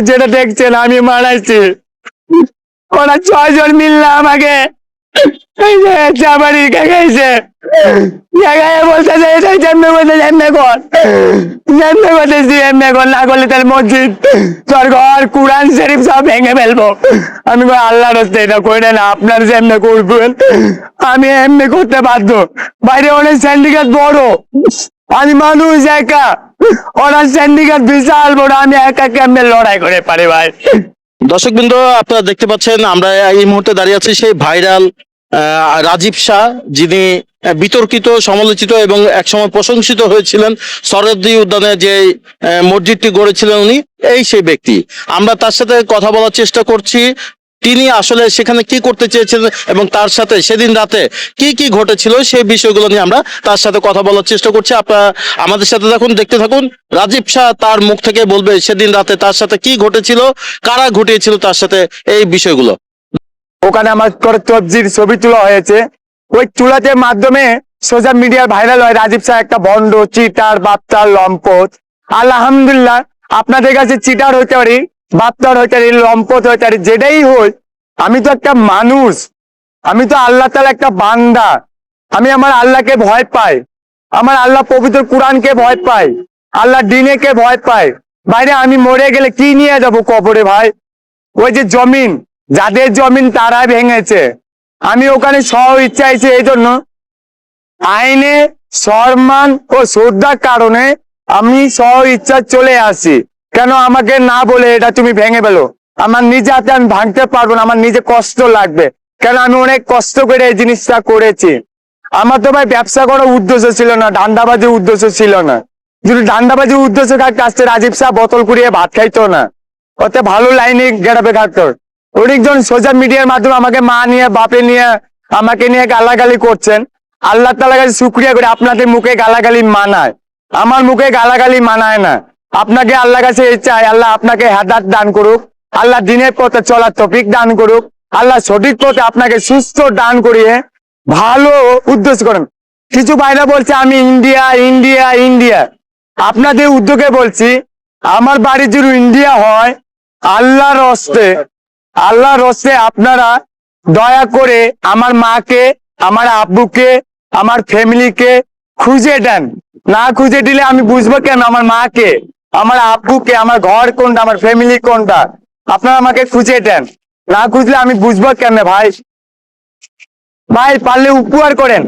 যেটা দেখছেন আমি মারাইছি, ওরা 6 জন মিললে আমাকে এই যে চাবাড়ি খাইছে বলতেছে এটাই যেমনি করতে যেমনি কর, যেমনি করতেছি এমনি কর, না করলে তাহলে মসজিদ তোর ঘর কুরআন শরীফ সব ভেঙে ফেলবো। আমি আল্লাহর হস্তে এটা করে না, আপনার যেমনি করবেন আমি এমনি করতে বাধ্য। বাইরে অনেক সিন্ডিকেট বড়, আমি মানুষ একা, ওরা সিন্ডিকেট বিশাল বড়, আমি একা কেমনে লড়াই করে পারি ভাই। দর্শকবৃন্দ, আপনারা দেখতে পাচ্ছেন আমরা এই মুহূর্তে দাঁড়িয়ে আছি সেই ভাইরাল রাজীব শাহ, যিনি বিতর্কিত, সমালোচিত এবং একসময় প্রশংসিত হয়েছিলেন সরোয়ার্দী উদ্যানে যে মসজিদটি গড়েছিলেন উনি, এই সেই ব্যক্তি। আমরা তার সাথে কথা বলার চেষ্টা করছি, তিনি আসলে সেখানে কি করতে চেয়েছিলেন এবং তার সাথে সেদিন রাতে কি কি ঘটেছিল সেই বিষয়গুলো নিয়ে আমরা তার সাথে কথা বলার চেষ্টা করছি। আপনারা আমাদের সাথে দেখুন, দেখতে থাকুন। রাজীব শাহ তার মুখ থেকে বলবে সেদিন রাতে তার সাথে কি ঘটেছিল, কারা ঘটিয়েছিল তার সাথে এই বিষয়গুলো। ওখানে আমার করে তবজির ছবি তোলা হয়েছে, ওই চুলাতে মাধ্যমে সোশ্যাল মিডিয়ার ভাইরাল হয় রাজীব শাহ একটা ভণ্ড, চিটার, বাপ্তার, লম্পট। আলহামদুলিল্লাহ, আপনাদের কাছে চিটার হইতে পারি, বাপ্তার হইতে পারি, লম্পট হইতে পারি, যেটাই হই, আমি তো একটা মানুষ, আমি তো আল্লাহ তাআলা একটা বান্দা। আমি আমার আল্লাহকে ভয় পাই, আমার আল্লাহ পবিত্র কুরআনকে ভয় পাই, আল্লাহ দ্বীনকে ভয় পাই। বাইরে আমি মরে গেলে কি নিয়ে যাব কবরে ভাই? ওই যে জমিন, যাদের জমিন তারা ভেঙেছে, আমি ওখানে সহ ইচ্ছাইছি, এই জন্য আইনে সম্মান ও শ্রদ্ধার কারণে আমি সহ ইচ্ছা চলে আসি। কেন আমাকে না বলে এটা তুমি ভেঙে ফেলো? আমার নিজে হাতে আমি ভাঙতে পারবো না, আমার নিজে কষ্ট লাগবে, কেন আমি অনেক কষ্ট করে এই জিনিসটা করেছি। আমার তো ভাই ব্যবসা করার উদ্দেশ্য ছিল না, ধান্দাবাজির উদ্দেশ্য ছিল না। যদি ধান্দাবাজির উদ্দেশ্য থাকতে আসছে রাজীব শাহ বোতল কুড়িয়ে ভাত খাইতো না, ওতে ভালো লাইনে গেড়াবে থাকতো। অনেকজন সোশ্যাল মিডিয়ার মাধ্যমে আমাকে মা নিয়ে, বাপে নিয়ে, আমাকে নিয়ে গালাগালি করছেন। আল্লাহ তাআলার কাছে শুকরিয়া করে আপনাদের মুখে গালাগালি মানায়, আমার মুখে গালাগালি মানায় না। আপনাকে আল্লাহর কাছে চাই, আল্লাহ আপনাকে হেদায়েত দান করুক, আল্লাহ দ্বীনের পথে চলার তৌফিক দান করুক, আল্লাহ সঠিক পথে আপনাকে সুস্থ দান করিয়ে ভালো উদ্দেশ্য করেন। কিছু ভাইরা বলছে আমি ইন্ডিয়া ইন্ডিয়া ইন্ডিয়া, আপনাদের উদ্যোগে বলছি আমার বাড়ি যদি ইন্ডিয়া হয়, আল্লাহর হস্তে, আল্লাহর হস্তে আপনারা দয়া করে আমার মাকে, আমার আব্বুকে, আমার ফ্যামিলিকে খুঁজে দেন। না খুঁজে দিলে আমি বুঝবো কেন আমার মাকে, আমার আব্বুকে, আমার ঘর কোনটা, আমার ফ্যামিলি কোনটা? আপনারা আমাকে খুঁজে দেন, না খুঁজলে আমি বুঝবো কেন ভাই? ভাই পারলে উপকার করেন,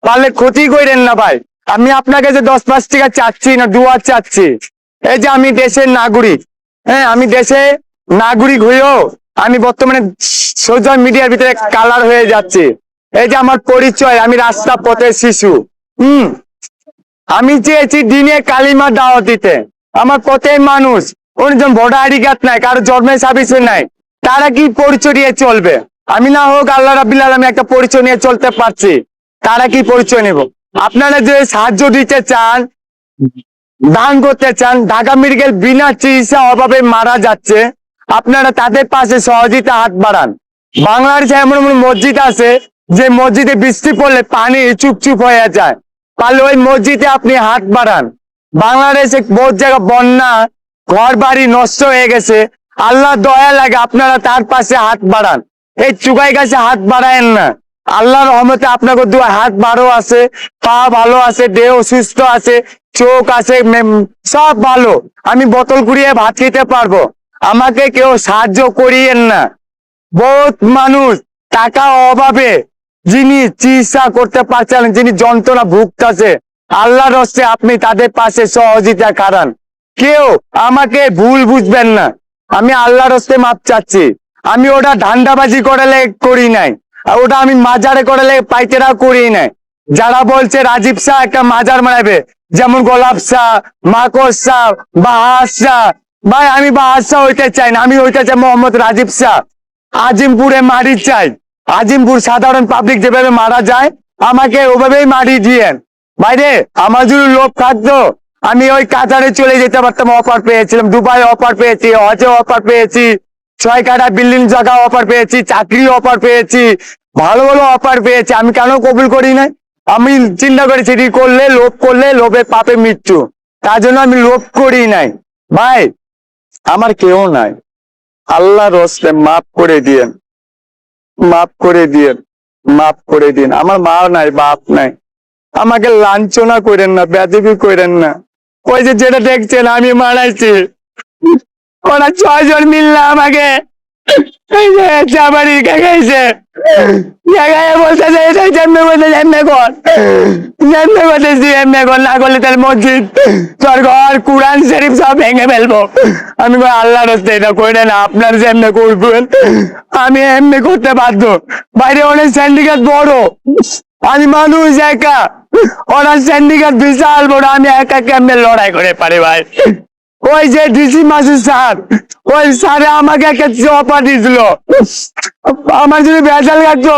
পারলে ক্ষতি করেন না ভাই। আমি আপনাকে যে 10-5 টাকা চাচ্ছি না, দুয়া চাচ্ছি। এই যে আমি দেশের নাগরিক, হ্যাঁ আমি দেশে নাগরিক হয়েও আমি বর্তমানে সোশ্যাল মিডিয়ার ভিতরে কালার হয়ে যাচ্ছে। এই যে আমার পরিচয়, আমি রাস্তা পথের শিশু। আমি চেয়েছি দিনে কালিমা দাওয়াত দিতে, আমার পথের মানুষ, অনেকজন ভোটার আইডি কার্ড নাই, কারো জন্মের সার্ভিসে নাই, তারা কি পরিচয় নিয়ে চলবে? আমি না হোক আল্লাহ রাব্বিল আলামিন একটা পরিচয় নিয়ে চলতে পারছি, তারা কি পরিচয় নেব? আপনারা যে সাহায্য দিতে চান, দান করতে চান, ঢাকা মেডিকেল বিনা চিকিৎসা অভাবে মারা যাচ্ছে, আপনারা তাদের পাশে সহযোগিতা হাত বাড়ান। বাংলাদেশে এমন এমন মসজিদ আছে যে মসজিদে বৃষ্টি পড়লে পানি চুপচুপ হয়ে যায়, পারলে ওই মসজিদে আপনি হাত বাড়ান। বাংলাদেশে বহুত জায়গা বন্যা, ঘর বাড়ি নষ্ট হয়ে গেছে, আল্লাহ দয়া লাগে, আপনারা তার পাশে হাত বাড়ান। এই চুকাই গাছে হাত বাড়ায়েন না। আল্লাহর রহমতে আপনাকে দু হাত ভালো আছে, পা ভালো আছে, দেহ সুস্থ আছে, চোখ আছে, সব ভালো, আমি বোতল কুড়িয়ে ভাত খেতে পারবো। আমাকে কেউ সাহায্য করিয়েন না। বহুত মানুষ টাকা অভাবে যিনি চিকিৎসা করতে পারছেন, যিনি যন্ত্রণা ভুগতেছে, আল্লাহর হস্তে আপনি তাদের পাশে সহযোগিতা করান। কেউ আমাকে ভুল বুঝবেন না, আমি আল্লাহর হস্তে মাপ চাচ্ছি। আমি ওটা ধান্দাবাজি করালে করি নাই, ওটা আমি মাজারে করালে পাইতেরা করি নাই। যারা বলছে রাজীব শাহ একটা মাজার বানাবে, যেমন গোলাপ শাহ, মাকড় শাহ, বাহার শাহ, ভাই আমি বাহার শাহ হইতে চাই না, আমি হইতে চাই মোহাম্মদ রাজীব শাহ। আজিমপুরে মারি চাই, আজিমপুর সাধারণ পাবলিক যেভাবে মারা যায় আমাকে ওভাবেই মারি দিয়েন। বাইরে আমার যদি লোভ থাকতো আমি ওই কাতারে চলে যেতে পারতাম, অফার পেয়েছিলাম, দুবাই অফার পেয়েছি, হজে অফার পেয়েছি, 6 কাঠা বিল্ডিং জায়গা অফার পেয়েছি, চাকরি অফার পেয়েছি, ভালো ভালো অফার পেয়েছি, আমি কেন কবুল করি নাই? আমি চিন্তা করি সেটি করলে, লোভ করলে লোভে পাপে মৃত্যু, তার জন্য আমি লোভ করি নাই। ভাই আমার কেউ নাই, আল্লাহর হস্তে মাফ করে দিয়েন, মাফ করে দিয়েন, মাফ করে দিন। আমার মা নাই, বাপ নাই, আমাকে লাঞ্ছনা করেন না, বেয়াদবি করেন না। ওই যে যেটা দেখছেন আমি মারাইছি, ওরা 6 জন মিললে আমাকে এই যে চাবারি খাইছে, বলতেছে এমনি করতেছে, এমনি কর, এমনি করতেছি, এমনি কর, না করলে তাহলে মসজিদ, তোর ঘর, কুরআন শরীফ সব ভেঙে ফেলবো। আমি কই আল্লাহর হস্তে এটা করে না, আপনার যে এমনি করবেন আমি এমনি করতে বাধ্য। বাইরে অনেক সিন্ডিকেট বড়, আমি মানুষ একা, ওরা সিন্ডিকেট বিশাল বড়, আমি একা কেমনে লড়াই করে পারি ভাই। ওই যে ডিসি মাসুদ স্যার, ওই স্যারে আমাকে একটা অফার দিয়েছিল, আমার যদি ভেজাল লাগতো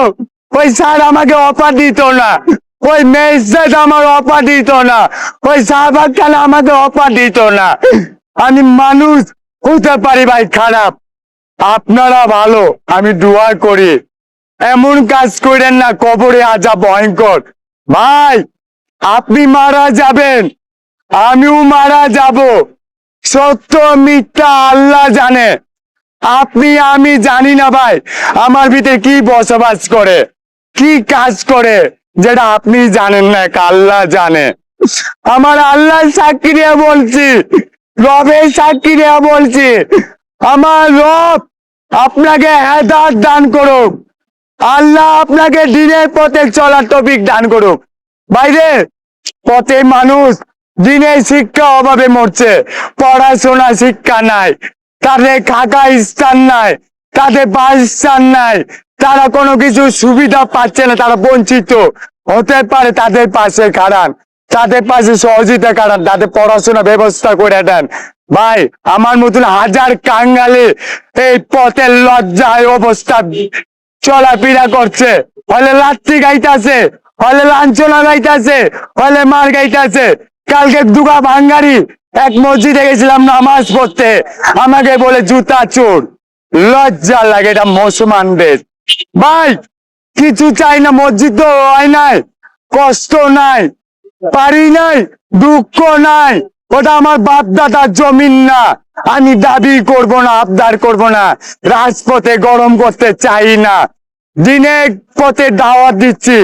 ওই স্যার আমাকে অফার দিত না, ওই ম্যাজিস্ট্রেট আমার অফার দিত না, ওই শাহবাগ খান আমাকে অফার দিত না। আমি মানুষ হতে পারি ভাই খারাপ, আপনারা ভালো, আমি দোয়া করি এমন কাজ করেন না, কবরে আজা ভয়ঙ্কর। ভাই আপনি মারা যাবেন, আমিও মারা যাব, সত্য মিথ্যা আল্লাহ জানে, আপনি আমি জানি না ভাই আমার ভিতরে কি বসবাস করে, কি কাজ করে, যেটা আপনি জানেন না, এক আল্লাহ জানে। আমার আল্লাহ সাক্ষী দিয়ে বলছি, রবের সাক্ষী দিয়ে বলছি, আমার রব আপনাকে হেদায়েত দান করুক, আল্লাহ আপনাকে দিনের পথে চলার তৌফিক দান করুক। বাইরে পথে মানুষ দিনের শিক্ষা অভাবে মরছে, পড়াশোনা শিক্ষা নাই, তাদের থাকা স্থান নাই, তাদের বাসস্থান নাই, তারা কোনো কিছু সুবিধা পাচ্ছে না, তারা বঞ্চিত হতে পারে। তাদের পাশে খাড়ান, তাদের পাশে সহযোগিতা খাড়ান, তাদের পড়াশোনা ব্যবস্থা করে দেন ভাই। আমার মতন হাজার কাঙ্গালি এই পথের লজ্জায় অবস্থা চলাফেরা করছে, হলে লাত্তি গাইতেছে, হলে লাঞ্ছনা গাইতেছে, হলে মার গাইতেছে। কালকে দুগা ভাঙ্গারি এক মসজিদে গেছিলাম নামাজ পড়তে, আমাকে বলে জুতা চোর, লজ্জা লাগে এটা মুসলমানদের। ভাই কিছু চাই না, মসজিদ তো হয় নাই, কষ্ট নাই, পারি নাই, দুঃখ নাই, ওটা আমার বাপ দাদার জমিন না, আমি দাবি করব না, আবদার করব না, রাজপথে গরম করতে চাই না, দিনের পথে দাওয়াত দিচ্ছি।